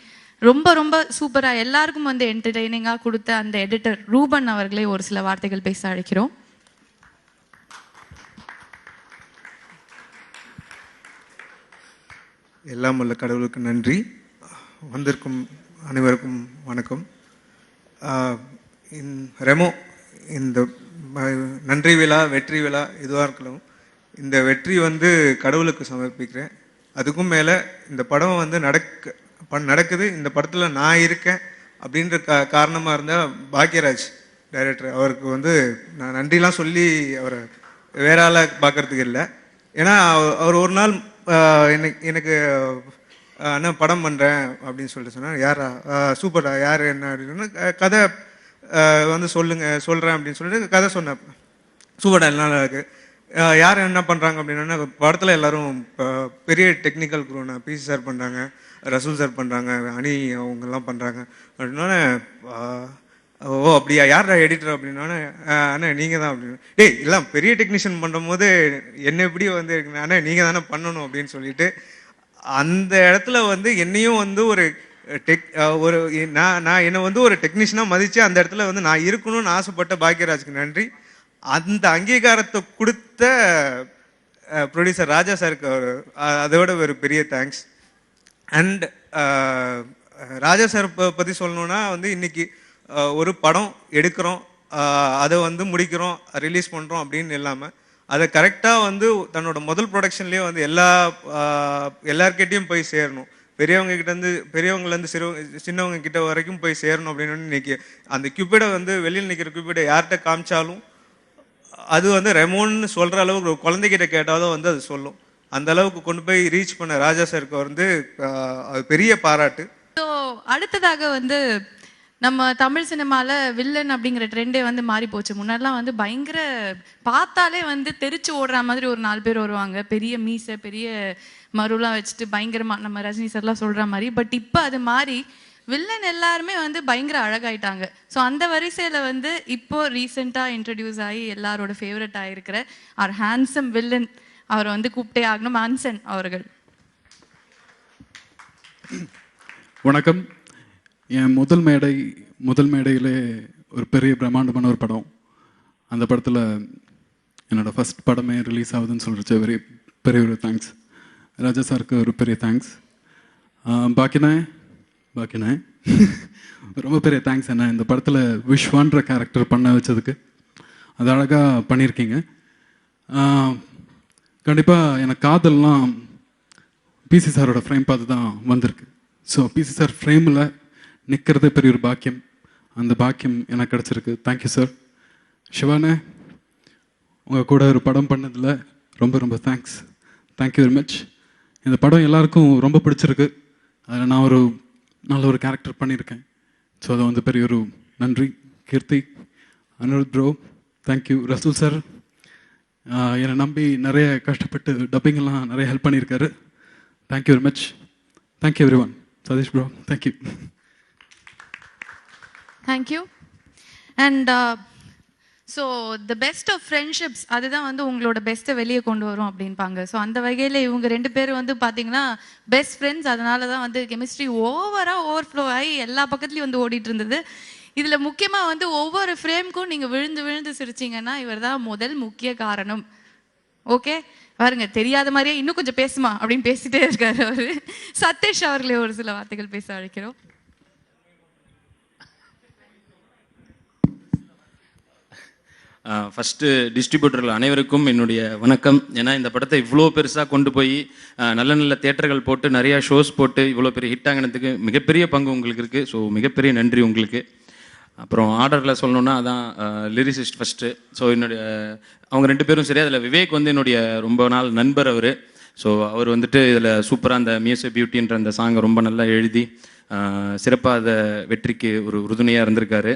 ரொம்ப ரொம்ப சூப்பராக எல்லாருக்கும் வந்து என்டர்டெய்னிங்காக கொடுத்த அந்த எடிட்டர் ரூபன் அவர்களே ஒரு சில வார்த்தைகள் பேச அழைக்கிறோம். எல்லாம் உள்ள கடவுளுக்கு நன்றி. வந்திருக்கும் அனைவருக்கும் வணக்கம். ரெமோ, இந்த நன்றி விழா, வெற்றி விழா எதுவாக இருக்கலாம், இந்த வெற்றி வந்து கடவுளுக்கு சமர்ப்பிக்கிறேன். அதுக்கும் மேலே இந்த படம் வந்து நடக்குது, இந்த படத்தில் நான் இருக்கேன் அப்படின்ற காரணமாக இருந்தால் பாக்யராஜ் டைரக்டர், அவருக்கு வந்து நான் நன்றிலாம் சொல்லி அவரை வேற ஆளாக பார்க்கறதுக்கு இல்லை. ஏன்னா அவர் ஒரு நாள் எனக்கு அண்ணா படம் பண்ணுறேன் அப்படின்னு சொல்லிட்டு சொன்னார். யாரா? சூப்பரா, யார், என்ன அப்படின்னு கதை வந்து சொல்கிறேன் அப்படின்னு சொல்லிட்டு கதை சொன்னேன். சூப்பரா, நல்லா இருக்கு. யார் என்ன பண்ணுறாங்க அப்படின்னா, படத்தில் எல்லாரும் பெரிய டெக்னிக்கல் குரூனா பிசி சார் பண்ணுறாங்க, ரசூல் சார் பண்ணுறாங்க, அனி அவங்கெல்லாம் பண்ணுறாங்க அப்படின்னோடனே, ஓ அப்படியா, யாரா எடிட்டர் அப்படின்னோடனே, அண்ணா நீங்கள் தான் அப்படின்னு. டேய், எல்லாம் பெரிய டெக்னீஷியன் பண்ணும் போது என்ன எப்படி வந்து இருக்குண்ணா, அண்ணா நீங்கள் தானே பண்ணணும் அப்படின்னு சொல்லிட்டு அந்த இடத்துல வந்து என்னையும் வந்து ஒரு நான் என்னை வந்து ஒரு டெக்னீஷியனாக மதித்து அந்த இடத்துல வந்து நான் இருக்கணும்னு ஆசைப்பட்ட பாக்யராஜுக்கு நன்றி. அந்த அங்கீகாரத்தை கொடுத்த ப்ரொடியூசர் ராஜா சாருக்கு அதோட ஒரு பெரிய தேங்க்ஸ். அண்ட் ராஜா சார் பற்றி சொல்லணுன்னா வந்து இன்னைக்கு ஒரு படம் எடுக்கிறோம், அதை வந்து முடிக்கிறோம், ரிலீஸ் பண்ணுறோம் அப்படின்னு இல்லாமல் அதை கரெக்டாக வந்து தன்னோட முதல் ப்ரொடக்ஷன்லேயே வந்து எல்லார்கிட்டையும் போய் சேரணும், பெரியவங்கலேருந்து சின்னவங்க கிட்ட வரைக்கும் போய் சேரணும் அப்படின்னு இன்னைக்கு அந்த கியூபிடை வந்து வெளியில் நிற்கிற கியூபிடை யார்கிட்ட காமிச்சாலும் அது வந்து ரெமோன்னு சொல்கிற அளவுக்கு ஒரு குழந்தைகிட்ட கேட்டாலும் வந்து அது சொல்லும். அந்த அளவுக்கு கொண்டு போய் ரீச் பண்ண ராஜா சாருக்கு வந்து பெரிய பாராட்டு. ஸோ அடுத்ததாக வந்து நம்ம தமிழ் சினிமாவில் வில்லன் அப்படிங்கிற ட்ரெண்டே வந்து மாறி போச்சு. முன்னாடிலாம் வந்து பயங்கர பார்த்தாலே வந்து தெரிச்சு ஓடுற மாதிரி ஒரு 4 பேர் வருவாங்க, பெரிய மீசை, பெரிய மருலாம் வச்சுட்டு பயங்கரமாக, நம்ம ரஜினி சார்லாம் சொல்கிற மாதிரி. பட் இப்போ அது மாறி வில்லன் எல்லாருமே வந்து பயங்கர அழகாயிட்டாங்க. ஸோ அந்த வரிசையில் வந்து இப்போ ரீசெண்டாக இன்ட்ரடியூஸ் ஆகி எல்லாரோட ஃபேவரட் ஆகிருக்கிற அவர் ஹேண்ட்ஸம் வில்லன், அவரை வந்து கூப்பிட்டே ஆகணும், ஆன்சன் அவர்கள். வணக்கம். என் முதல் மேடையிலே ஒரு பெரிய பிரம்மாண்டமான ஒரு படம். அந்த படத்தில் என்னோடய ஃபஸ்ட் படமே ரிலீஸ் ஆகுதுன்னு சொல்லிச்சு. பெரிய ஒரு தேங்க்ஸ். ராஜா சாருக்கு ஒரு பெரிய தேங்க்ஸ். பாக்கினே ரொம்ப பெரிய தேங்க்ஸ். என்ன இந்த படத்தில் விஷ்வான்ற கேரக்டர் பண்ண வச்சதுக்கு, அது அழகாக பண்ணியிருக்கீங்க. கண்டிப்பாக எனக்கு காதல்லாம் பிசி சாரோட ஃப்ரேம் பார்த்து தான் வந்திருக்கு. ஸோ பிசி சார் ஃப்ரேமில் நிற்கிறதே பெரிய ஒரு பாக்கியம். அந்த பாக்கியம் எனக்கு கிடச்சிருக்கு. Thank you sir. சிவானே, உங்கள் கூட ஒரு படம் பண்ணதில் ரொம்ப ரொம்ப தேங்க்ஸ். Thank you very much. இந்த படம் எல்லாருக்கும் ரொம்ப பிடிச்சிருக்கு. அதில் நான் ஒரு நல்ல ஒரு கேரக்டர் பண்ணியிருக்கேன். ஸோ அது வந்து பெரிய ஒரு நன்றி. Keerthi, Anirudh bro, thank you. Rasool sir என்னை நம்பி நிறைய கஷ்டப்பட்டு டப்பிங்கெல்லாம் நிறைய ஹெல்ப் பண்ணியிருக்காரு. Thank you very much. Thank you everyone. Sathish bro, thank you. Thank you. And so the best of friendships அதுதான் வந்து உங்களோட பெஸ்ட்டை வெளியே கொண்டு வரும் அப்படின்பாங்க. ஸோ அந்த வகையில் இவங்க 2 பேரும் வந்து பார்த்தீங்கன்னா பெஸ்ட் ஃப்ரெண்ட்ஸ். அதனால தான் வந்து கெமிஸ்ட்ரி ஓவர்ஃப்ளோ ஆகி எல்லா பக்கத்துலையும் வந்து ஓடிட்டு இருந்தது. இதில் முக்கியமாக வந்து ஒவ்வொரு ஃப்ரேம்க்கும் நீங்கள் விழுந்து விழுந்து சிரிச்சிங்கன்னா இவர் தான் முக்கிய காரணம். ஓகே, பாருங்க, தெரியாத மாதிரியே இன்னும் கொஞ்சம் பேசுமா அப்படின்னு பேசிட்டே இருக்காரு அவர். சதீஷ் அவர்களே ஒரு சில வார்த்தைகள் பேச அழைக்கிறோம். ஃபஸ்ட்டு டிஸ்ட்ரிபியூட்டர்கள் அனைவருக்கும் என்னுடைய வணக்கம். ஏன்னா இந்த படத்தை இவ்வளோ பெருசாக கொண்டு போய் நல்ல நல்ல தியேட்டர்கள் போட்டு நிறையா ஷோஸ் போட்டு இவ்வளோ பெரிய ஹிட் ஆகினதுக்கு மிகப்பெரிய பங்கு உங்களுக்கு இருக்குது. ஸோ மிகப்பெரிய நன்றி உங்களுக்கு. அப்புறம் ஆர்டரில் சொல்லணுன்னா அதான் லிரிசிஸ்ட் ஃபஸ்ட்டு. ஸோ என்னுடைய அவங்க 2 பேரும் சரி. அதில் விவேக் வந்து என்னுடைய ரொம்ப நாள் நண்பர் அவர். ஸோ அவர் வந்துட்டு இதில் சூப்பராக அந்த மியூசிக் பியூட்டின்ற அந்த சாங்கை ரொம்ப நல்லா எழுதி சிறப்பாக அதை வெற்றிக்கு ஒரு உறுதுணையாக இருந்திருக்காரு.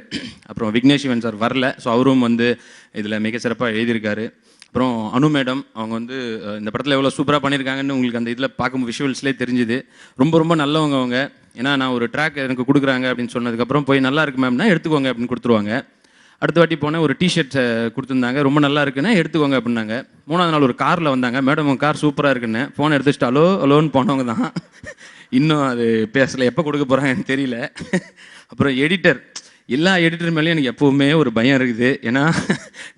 அப்புறம் விக்னேஷ் சிவன் சார் வரல. ஸோ அவரும் வந்து இதில் மிக சிறப்பாக எழுதியிருக்காரு. அப்புறம் அனு மேடம் அவங்க வந்து இந்த படத்தில் எவ்வளோ சூப்பராக பண்ணியிருக்காங்கன்னு உங்களுக்கு அந்த இதில் பார்க்கும் விஷுவல்ஸ்லேயே தெரிஞ்சுது. ரொம்ப ரொம்ப நல்லவங்க அவங்க. ஏன்னா நான் ஒரு ட்ராக் எனக்கு கொடுக்குறாங்க அப்படின்னு சொன்னதுக்கப்புறம் போய் நல்லா இருக்கு மேம்னா எடுத்துக்கோங்க அப்படின்னு கொடுத்துருவாங்க. அடுத்த வாட்டி போனேன், ஒரு டிஷர்ட் கொடுத்துருந்தாங்க, ரொம்ப நல்லா இருக்குன்னா எடுத்துக்கோங்க அப்படின்னாங்க. 3ஆவது நாள் ஒரு காரில் வந்தாங்க, மேடம் உங்கள் கார் சூப்பராக இருக்குன்னு. ஃபோனை எடுத்துட்டு அலோன்னு போனவங்க தான். இன்னும் அது பேசலை, எப்போ கொடுக்க போகிறாங்கன்னு தெரியல. அப்புறம் எடிட்டர், எல்லா எடிட்டர் மேலேயும் எனக்கு எப்போவுமே ஒரு பயம் இருக்குது. ஏன்னா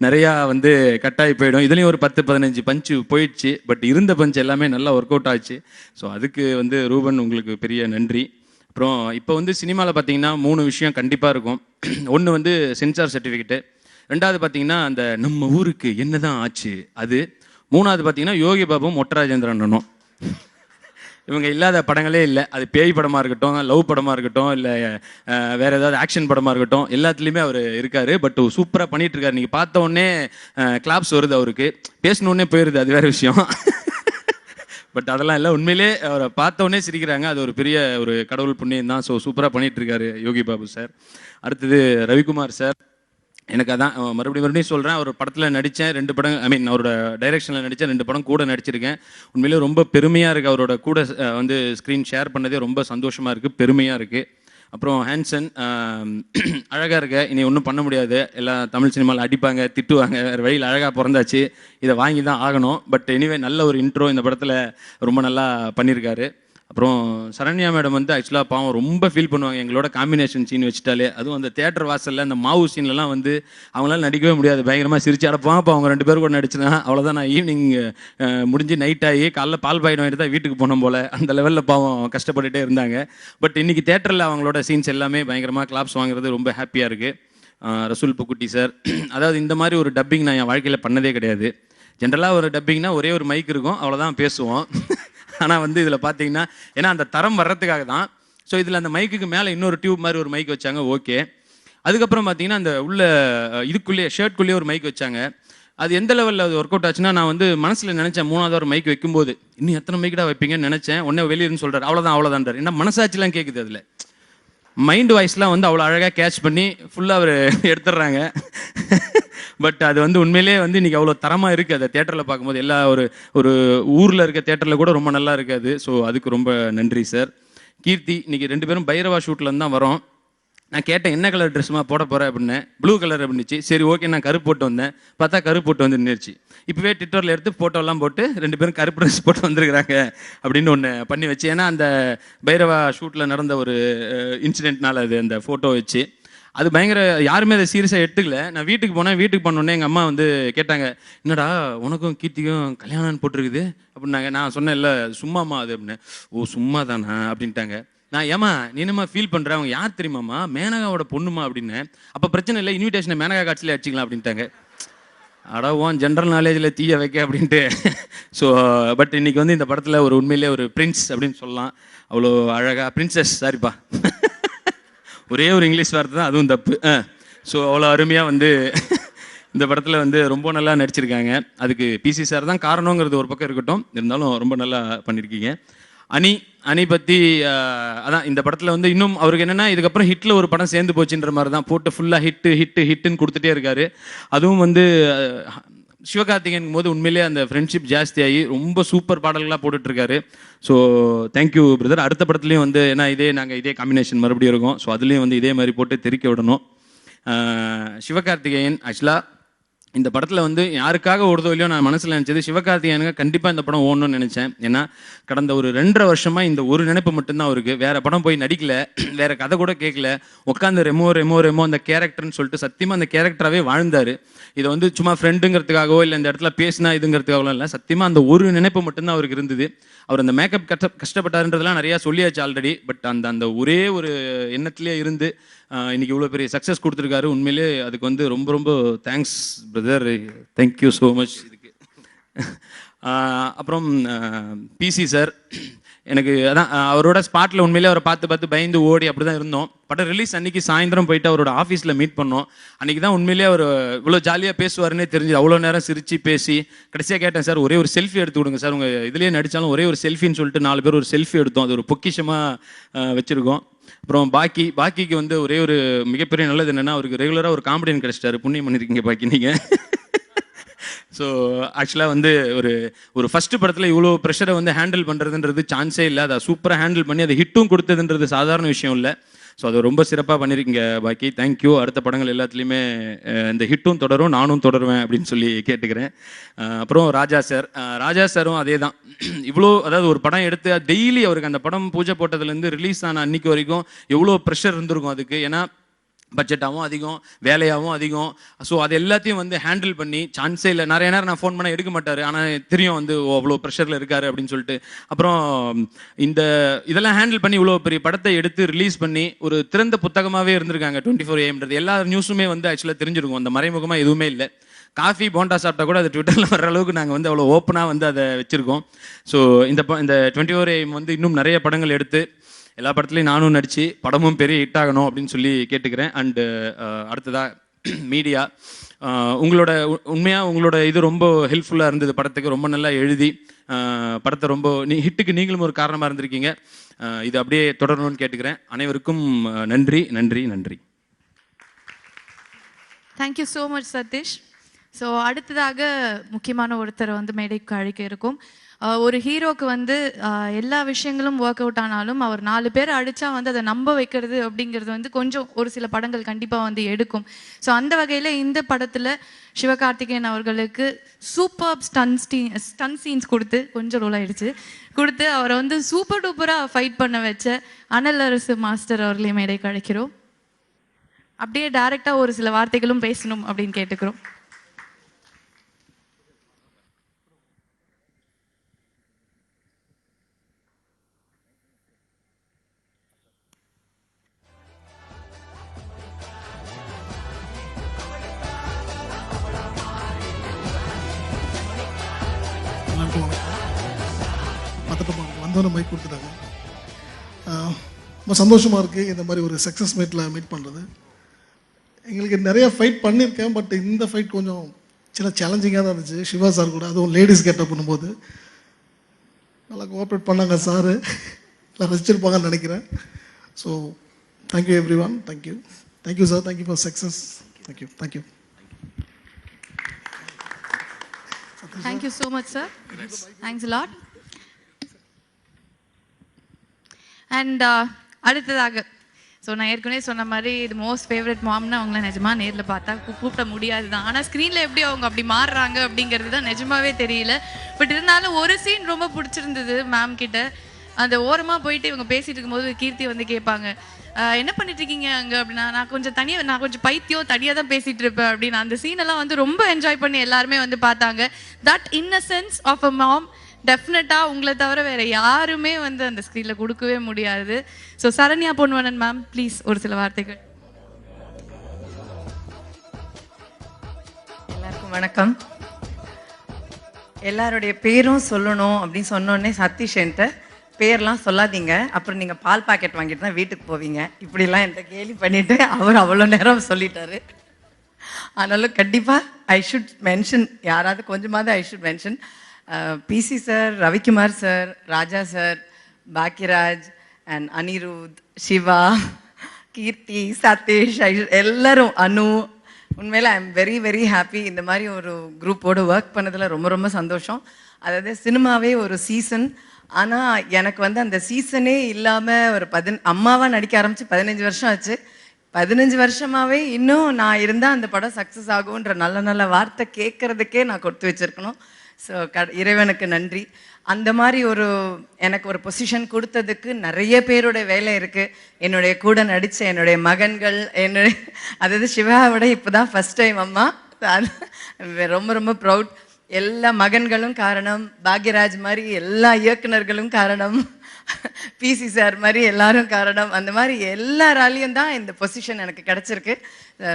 நிறையா வந்து கட்டாயி போயிடும். இதுலேயும் ஒரு 10-15 பஞ்சு போயிடுச்சு. பட் இருந்த பஞ்சு எல்லாமே நல்லா ஒர்க் அவுட் ஆச்சு. ஸோ அதுக்கு வந்து ரூபன் உங்களுக்கு பெரிய நன்றி. அப்புறம் இப்போ வந்து சினிமாவில் பார்த்தீங்கன்னா 3 விஷயம் கண்டிப்பாக இருக்கும். ஒன்று வந்து சென்சார் சர்டிஃபிகேட்டு, 2வது பார்த்தீங்கன்னா அந்த நம்ம ஊருக்கு என்ன தான் ஆச்சு அது, 3வது பார்த்தீங்கன்னா யோகி பாபும் மொட்டராஜேந்திரனும். இவங்க இல்லாத படங்களே இல்லை. அது பேய் படமாக இருக்கட்டும், லவ் படமாக இருக்கட்டும், இல்லை வேறு ஏதாவது ஆக்ஷன் படமாக இருக்கட்டும், எல்லாத்துலேயுமே அவர் இருக்கார். பட் சூப்பராக பண்ணிகிட்டு இருக்காரு. நீங்கள் பார்த்த உடனே கிளாப்ஸ் வருது, அவருக்கு பேசணுன்னே போயிடுது, அது வேறு விஷயம். பட் அதெல்லாம் இல்லை, உண்மையிலே அவரை பார்த்த உடனே சிரிக்கிறாங்க. அது ஒரு பெரிய ஒரு கடவுள் புண்ணியம் தான். ஸோ சூப்பராக பண்ணிகிட்டு இருக்காரு யோகி பாபு சார். அடுத்தது ரவிக்குமார் சார். எனக்கு அதான் மறுபடியும் சொல்கிறேன், ஒரு படத்தில் நடித்தேன், 2 படம், அவரோட டைரெக்ஷனில் நடித்தேன், 2 படம் கூட நடிச்சிருக்கேன். உண்மையிலே ரொம்ப பெருமையாக இருக்குது. அவரோட கூட வந்து ஸ்க்ரீன் ஷேர் பண்ணதே ரொம்ப சந்தோஷமாக இருக்குது, பெருமையாக இருக்குது. அப்புறம் ஹேன்சன், அழகாக இருக்க, இனி ஒன்றும் பண்ண முடியாது, எல்லாம் தமிழ் சினிமாவில் அடிப்பாங்க திட்டுவாங்க, வேறு வழியில் அழகாக பிறந்தாச்சு, இதை வாங்கி தான் ஆகணும். பட் எனிவே நல்ல ஒரு இன்ட்ரோ இந்த படத்தில் ரொம்ப நல்லா பண்ணியிருக்காரு. அப்புறம் சரண்யா மேடம் வந்து ஆக்சுவலாக பாவம் ரொம்ப ஃபீல் பண்ணுவாங்க எங்களோட காம்பினேஷன் சீன் வச்சுட்டாலே. அதுவும் அந்த தேட்டர் வாசலில் அந்த மாவு சீன்லலாம் வந்து அவங்களால நடிக்கவே முடியாது, பயங்கரமாக சிரிச்சு அடப்பான். அப்போ அவங்க 2 பேர் கூட நடிச்சுனா அவ்வளோதான். நான் ஈவினிங் முடிஞ்சு நைட் ஆகி காலைல பால் பாயிடம் வாங்கிட்டு தான் வீட்டுக்கு போனோம் போல், அந்த லெவலில் பாவம் கஷ்டப்பட்டுகிட்டே இருந்தாங்க. பட் இன்றைக்கி தேட்டரில் அவங்களோட சீன்ஸ் எல்லாமே பயங்கரமாக கிளாப்ஸ் வாங்குறது ரொம்ப ஹாப்பியாக இருக்குது. ரசூல் புக்குட்டி சார், அதாவது இந்த மாதிரி ஒரு டப்பிங் நான் என் வாழ்க்கையில் பண்ணதே கிடையாது. ஜென்ரலாக ஒரு டப்பிங்னா ஒரே ஒரு மைக் இருக்கும், அவ்வளோதான் பேசுவோம். ஆனால் வந்து இதில் பார்த்தீங்கன்னா ஏன்னா அந்த தரம் வர்றதுக்காக தான். ஸோ இதில் அந்த மைக்குக்கு மேலே இன்னொரு டியூப் மாதிரி ஒரு மைக் வச்சாங்க, ஓகே. அதுக்கப்புறம் பார்த்தீங்கன்னா அந்த உள்ள இதுக்குள்ளேயே ஷர்ட்குள்ளேயே ஒரு மைக் வச்சாங்க. அது எந்த லெவலில் அது ஒர்க் அவுட் ஆச்சுன்னா, நான் வந்து மனசில் நினச்சேன் 3வது ஒரு மைக் வைக்கும்போது இன்னும் எத்தனை மைக்கடா வைப்பீங்கன்னு நினச்சேன். உடனே வெளியிருன்னு சொல்கிறார், அவ்வளோதான்றார். ஏன்னா மனசாட்சிலாம் கேட்குது, அதில் மைண்ட் வாய்ஸ்லாம் வந்து அவ்வளோ அழகாக கேட்ச் பண்ணி ஃபுல்லாக அவர் எடுத்துடுறாங்க. பட் அது வந்து உண்மையிலே வந்து இன்றைக்கி அவ்வளோ தரமாக இருக்குது. அதை தேட்டரில் பார்க்கும்போது எல்லா ஒரு ஊரில் இருக்க தேட்டரில் கூட ரொம்ப நல்லா இருக்காது. ஸோ அதுக்கு ரொம்ப நன்றி சார். கீர்த்தி, இன்றைக்கி 2 பேரும் பைரவா ஷூட்லேருந்து தான் வரோம். நான் கேட்டேன் என்ன கலர் ட்ரெஸ்மா போட போகிறேன் அப்படின்னு, ப்ளூ கலர் அப்படின்னுச்சு. சரி ஓகே, நான் கருப்பு போட்டு வந்தேன், பார்த்தா கருப்பு போட்டு வந்து நின்றுச்சு. இப்போவே ட்விட்டரில் எடுத்து ஃபோட்டோலாம் போட்டு 2 பேரும் கருப்பு ட்ரெஸ் போட்டு வந்துருக்குறாங்க அப்படின்னு ஒன்று பண்ணி வச்சு. ஏன்னா அந்த பைரவா ஷூட்டில் நடந்த ஒரு இன்சிடென்ட்னால அது அந்த ஃபோட்டோ வச்சு அது பயங்கர யாருமே அதை சீரியஸாக எடுத்துக்கல. நான் வீட்டுக்கு போனேன், வீட்டுக்கு போனோடனே எங்கள் அம்மா வந்து கேட்டாங்க, என்னடா உனக்கும் கீர்த்திக்கும் கல்யாணம் போட்டிருக்குது அப்படின்னாங்க. நான் சொன்னேன் இல்லை சும்மாம்மா அது அப்படின்னு. ஓ சும்மா தானா அப்படின்ட்டாங்க. நான் ஏமா நீ என்னம்மா ஃபீல் பண்ணுற, அவங்க யார் தெரியுமாம்மா, மேனகாவோட பொண்ணுமா அப்படின்னு. அப்போ பிரச்சனை இல்லை, இன்விடேஷனை மேனகா காட்சியில் அடிச்சிக்கலாம் அப்படின்ட்டாங்க. அடவோம் ஜென்ரல் நாலேஜில் தீய வைக்க அப்படின்ட்டு. ஸோ பட் இன்னைக்கு வந்து இந்த படத்தில் ஒரு உண்மையிலே ஒரு பிரின்ஸ் அப்படின்னு சொல்லலாம். அவ்வளோ அழகாக பிரின்சஸ், சாரிப்பா ஒரே ஒரு இங்கிலீஷ் வார்த்தை தான், அதுவும் தப்பு. ஸோ அவ்வளோ அருமையாக வந்து இந்த படத்தில் வந்து ரொம்ப நல்லா நடிச்சிருக்காங்க. அதுக்கு பிசி சார் தான் காரணங்கிறது ஒரு பக்கம் இருக்கட்டும், இருந்தாலும் ரொம்ப நல்லா பண்ணியிருக்கீங்க. அணி பற்றி அதான் இந்த படத்தில் வந்து இன்னும் அவருக்கு என்னென்னா இதுக்கப்புறம் ஹிட்டில் ஒரு படம் சேர்ந்து போச்சுன்ற மாதிரி தான் போட்டு ஃபுல்லாக ஹிட்டுன்னு கொடுத்துட்டே இருக்காரு. அதுவும் வந்து சிவகார்த்திகேயன் போது உண்மையிலேயே அந்த ஃப்ரெண்ட்ஷிப் ஜாஸ்தியாகி ரொம்ப சூப்பர் பாடல்களாக போட்டுட்ருக்காரு. So thank you brother. அடுத்த படத்துலையும் வந்து ஏன்னா நாங்கள் இதே காம்பினேஷன் மறுபடியும் இருக்கும். ஸோ அதுலேயும் வந்து இதே மாதிரி போட்டு தெறிக்க விடணும். சிவகார்த்திகேயன் ஆக்சுவலாக இந்த படத்தில் வந்து யாருக்காக ஓடுதோ இல்லையோ நான் மனசில் நினச்சது சிவகார்த்திகேயனுக்கு கண்டிப்பாக இந்த படம் ஓடணும்னு நினச்சேன். ஏன்னா கடந்த ஒரு 2.5 வருஷமாக இந்த ஒரு நினைப்பு மட்டும்தான் அவருக்கு. வேறு படம் போய் நடிக்கல, வேறு கதை கூட கேட்கல, உட்காந்து ரெமோ அந்த கேரக்டர்னு சொல்லிட்டு சத்தியமாக அந்த கேரக்டராகவே வாழ்ந்தார். இதை வந்து சும்மா ஃப்ரெண்டுங்கிறதுக்காகவோ இல்லை இந்த இடத்துல பேசினா இதுங்கிறதுக்காகவோ இல்லை, சத்தியமாக அந்த ஒரு நினைப்பு மட்டும்தான் அவருக்கு இருந்தது. அவர் அந்த மேக்கப் கஷ்டப்பட்டாருன்றதுலாம் நிறையா சொல்லியாச்சு ஆல்ரெடி. பட் அந்த ஒரே ஒரு எண்ணத்துலேயே இருந்து இன்னைக்கு இவ்வளோ பெரிய சக்ஸஸ் கொடுத்துருக்காரு. உண்மையிலே அதுக்கு வந்து ரொம்ப ரொம்ப thanks brother. Thank you so much இதுக்கு. அப்புறம் பிசி சார், எனக்கு அதான் அவரோட ஸ்பாட்டில் உண்மையிலே அவரை பார்த்து பயந்து ஓடி அப்படி தான் இருந்தோம். படம் ரிலீஸ் அன்றைக்கி சாயந்தரம் போயிட்டு அவரோட ஆஃபீஸில் மீட் பண்ணோம். அன்றைக்கி தான் உண்மையிலே அவர் இவ்வளோ ஜாலியாக பேசுவாருன்னே தெரிஞ்சு அவ்வளோ நேரம் சிரித்து பேசி கடைசியாக கேட்டேன், சார் ஒரே ஒரு செல்ஃபி எடுத்து கொடுங்க சார், உங்கள் இதுலேயே நடித்தாலும் ஒரே ஒரு செல்ஃபின்னு சொல்லிட்டு 4 பேர் ஒரு செல்ஃபி எடுத்தோம். அது ஒரு பொக்கிஷமாக வச்சுருக்கோம். அப்புறம் பாக்கிக்கு வந்து ஒரே ஒரு மிகப்பெரிய நல்லது என்னென்னா அவருக்கு ரெகுலராக ஒரு காமெடியன் கிடைச்சிட்டாரு. புண்ணியம் பண்ணியிருக்கீங்க பாக்கி நீங்கள். ஸோ ஆக்சுவலாக வந்து ஒரு ஃபஸ்ட்டு படத்தில் இவ்வளோ ப்ரெஷரை வந்து ஹேண்டில் பண்ணுறதுன்றது சான்ஸே இல்லை. அதை சூப்பராக ஹேண்டில் பண்ணி அதை ஹிட்டும் கொடுத்ததுன்றது சாதாரண விஷயம் இல்லை. ஸோ அதை ரொம்ப சிறப்பாக பண்ணியிருக்கீங்க பாக்கி. தேங்க்யூ. அடுத்த படங்கள் எல்லாத்துலேயுமே இந்த ஹிட்டும் தொடரும், நானும் தொடருவேன் அப்படின்னு சொல்லி கேட்டுக்கிறேன். அப்புறம் ராஜா சாரும் அதே தான். இவ்வளோ அதாவது ஒரு படம் எடுத்து டெய்லி அவருக்கு அந்த படம் பூஜை போட்டதுலேருந்து ரிலீஸ் ஆன அன்னைக்கு வரைக்கும் எவ்வளோ ப்ரெஷர் இருந்திருக்கும் அதுக்கு. ஏன்னா பட்ஜெட்டாகவும் அதிகம், வேலையாகவும் அதிகம். ஸோ அது எல்லாத்தையும் வந்து ஹேண்டில் பண்ணி சான்ஸே இல்லை. நிறைய நேரம் நான் ஃபோன் பண்ண எடுக்க மாட்டார். ஆனால் தெரியும் வந்து அவ்வளோ ப்ரெஷரில் இருக்காரு அப்படின்னு சொல்லிட்டு. அப்புறம் இதெல்லாம் ஹேண்டில் பண்ணி இவ்வளோ பெரிய படத்தை எடுத்து ரிலீஸ் பண்ணி ஒரு திறந்த புத்தகமாகவே இருந்திருக்காங்க 24 AM. எல்லா நியூஸுமே வந்து ஆக்சுவலாக தெரிஞ்சிருக்கும். அந்த மறைமுகமாக எதுவுமே இல்லை. காஃபி போண்டா சாப்பிட்டா கூட அது ட்விட்டரில் வர்ற அளவுக்கு நாங்கள் வந்து அவ்வளோ ஓப்பனாக வந்து அதை வச்சுருக்கோம். ஸோ இந்த 24 AM வந்து இன்னும் நிறைய படங்கள் எடுத்து எல்லா படத்துலையும் நானும் நடித்து படமும் பெரிய ஹிட் ஆகணும் அப்படின்னு சொல்லி கேட்டுக்கிறேன். அண்டு அடுத்ததாக மீடியா, உங்களோட இது ரொம்ப ஹெல்ப்ஃபுல்லாக இருந்தது. படத்துக்கு ரொம்ப நல்லா எழுதி படத்தை ரொம்ப ஹிட்டுக்கு நீங்களும் ஒரு காரணமாக இருந்திருக்கீங்க. இது அப்படியே தொடரணும்னு கேட்டுக்கிறேன். அனைவருக்கும் நன்றி நன்றி நன்றி. Thank you so much Sathish. So அடுத்ததாக முக்கியமான ஒருத்தரை வந்து மேடைக்கு அழைக்க இருக்கும். ஒரு ஹீரோக்கு வந்து எல்லா விஷயங்களும் ஒர்க் அவுட் ஆனாலும் அவர் 4 பேர் அடித்தா வந்து அதை நம்ப வைக்கிறது அப்படிங்கிறது வந்து கொஞ்சம் ஒரு சில படங்கள் கண்டிப்பாக வந்து எடுக்கும். ஸோ அந்த வகையில் இந்த படத்தில் சிவகார்த்திகேயன் அவர்களுக்கு சூப்பர் ஸ்டன் சீன்ஸ் கொடுத்து கொஞ்சம் ரோல் ஆயிடுச்சு கொடுத்து அவரை வந்து சூப்பர் டூப்பராக ஃபைட் பண்ண வச்ச அனல் அரசு மாஸ்டர் அவர்களையும் மேடைக்கு அழைக்கிறோம். அப்படியே டைரெக்டாக ஒரு சில வார்த்தைகளும் பேசணும் அப்படின்னு கேட்டுக்கிறோம். வந்தோன்னு மைக் கொடுத்துட்டாங்க. ரொம்ப சந்தோஷமாக இருக்குது இந்த மாதிரி ஒரு சக்ஸஸ் மீட் பண்ணுறது. எங்களுக்கு நிறைய ஃபைட் பண்ணியிருக்கேன். பட் இந்த ஃபைட் கொஞ்சம் சின்ன சேலஞ்சிங்காக தான் இருந்துச்சு. சிவா சார் கூட, அதுவும் லேடிஸ் கெட்டப் பண்ணும்போது நல்லா கோஆப்ரேட் பண்ணாங்க சார். எல்லாம் ரசிச்சிருப்பாங்கன்னு நினைக்கிறேன். So thank you every one. Thank you sir. Thank you for success. Thank you. Thank you so much, sir. Thanks a lot. And அடுத்ததாக நான் ஏற்கனவே சொன்ன மாதிரி இது மோஸ்ட் ஃபேவரட் மாம்னா அவங்கள நிஜமாக நேரில் பார்த்தா கூப்பிட முடியாது தான். ஆனால் ஸ்க்ரீனில் எப்படி அவங்க அப்படி மாறுறாங்க அப்படிங்கிறது தான் நிஜமாவே தெரியல. பட் இருந்தாலும் ஒரு சீன் ரொம்ப பிடிச்சிருந்தது மேம் கிட்ட. அந்த ஓரமாக போயிட்டு இவங்க பேசிட்டு இருக்கும்போது கீர்த்தி வந்து கேட்பாங்க, என்ன பண்ணிட்டு இருக்கீங்க அங்கே அப்படின்னா, நான் கொஞ்சம் பைத்தியம் தனியாக தான் பேசிட்டு இருப்பேன் அப்படின்னு. அந்த சீனெல்லாம் வந்து ரொம்ப என்ஜாய் பண்ணி எல்லாருமே வந்து பார்த்தாங்க. தட் இன்னசென்ஸ் ஆஃப் அ மாம் டெஃபினட்டாக உங்களை தவிர வேறு யாருமே வந்து அந்த ஸ்க்ரீனில் கொடுக்கவே முடியாது. So Saranya Ponvannan ma'am, please ஒரு சில வார்த்தைகள். எல்லாருக்கும் வணக்கம். எல்லாருடைய பேரும் சொல்லணும் அப்படின்னு சொன்னோடனே சதீஷ் என்கிட்ட பேர்லாம் சொல்லாதீங்க, அப்புறம் நீங்கள் பால் பாக்கெட் வாங்கிட்டு தான் வீட்டுக்கு போவீங்க, இப்படிலாம் என்கிட்ட கேலி பண்ணிவிட்டு அவர் அவ்வளோ நேரம் சொல்லிட்டாரு. ஆனாலும் கண்டிப்பாக ஐ ஷுட் மென்ஷன், யாராவது கொஞ்சமாவது I should mention PC sir, Ravikumar sir, Raja sir, Bhagyaraj and Anirudh, Siva, Keerthi, Sathish, எல்லாரும், அனு. உண்மையில I am very very happy. இந்த மாதிரி ஒரு குரூப்போடு ஒர்க் பண்ணதில் ரொம்ப ரொம்ப சந்தோஷம். அதாவது சினிமாவே ஒரு சீசன், ஆனால் எனக்கு வந்து அந்த சீசனே இல்லாமல் ஒரு அம்மாவாக நடிக்க ஆரம்பித்து 15 வருஷம் ஆச்சு. 15 வருஷமாகவே இன்னும் நான் இருந்தால் அந்த படம் சக்ஸஸ் ஆகுன்ற நல்ல நல்ல வார்த்தை கேட்குறதுக்கே நான் கொடுத்து வச்சுருக்கணும். ஸோ இறைவனுக்கு நன்றி. அந்த மாதிரி எனக்கு ஒரு பொசிஷன் கொடுத்ததுக்கு நிறைய பேரோட வேலை இருக்குது. என்னுடைய கூட நடித்த என்னுடைய மகன்கள், அதாவது சிவாவோட இப்போ தான் ஃபஸ்ட் டைம் அம்மா, ரொம்ப ரொம்ப ப்ரவுட். எல்லா மகன்களும் காரணம், பாக்யராஜ் மாதிரி எல்லா இயக்குனர்களும் காரணம், பிசி சார் மாதிரி எல்லாரும் காரணம். அந்த மாதிரி எல்லாராலையும் தான் இந்த பொசிஷன் எனக்கு கிடச்சிருக்கு.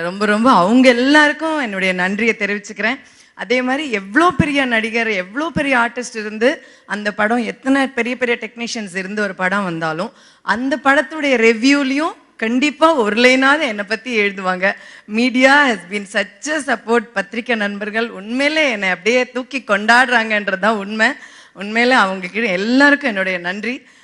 ரொம்ப ரொம்ப அவங்க எல்லாருக்கும் என்னுடைய நன்றியை தெரிவிச்சுக்கிறேன். அதே மாதிரி எவ்வளோ பெரிய நடிகர், எவ்வளோ பெரிய ஆர்டிஸ்ட் இருந்து அந்த படம், எத்தனை பெரிய பெரிய டெக்னீஷியன்ஸ் இருந்து ஒரு படம் வந்தாலும் அந்த படத்துடைய ரெவ்யூலையும் கண்டிப்பாக ஒரு லைனாவது என்னை பற்றி எழுதுவாங்க. Media has been such a support. பத்திரிக்கை நண்பர்கள் உண்மையிலே என்னை அப்படியே தூக்கி கொண்டாடுறாங்கன்றது தான் உண்மை. உண்மையிலே அவங்களுக்கு எல்லாருக்கும் என்னுடைய நன்றி.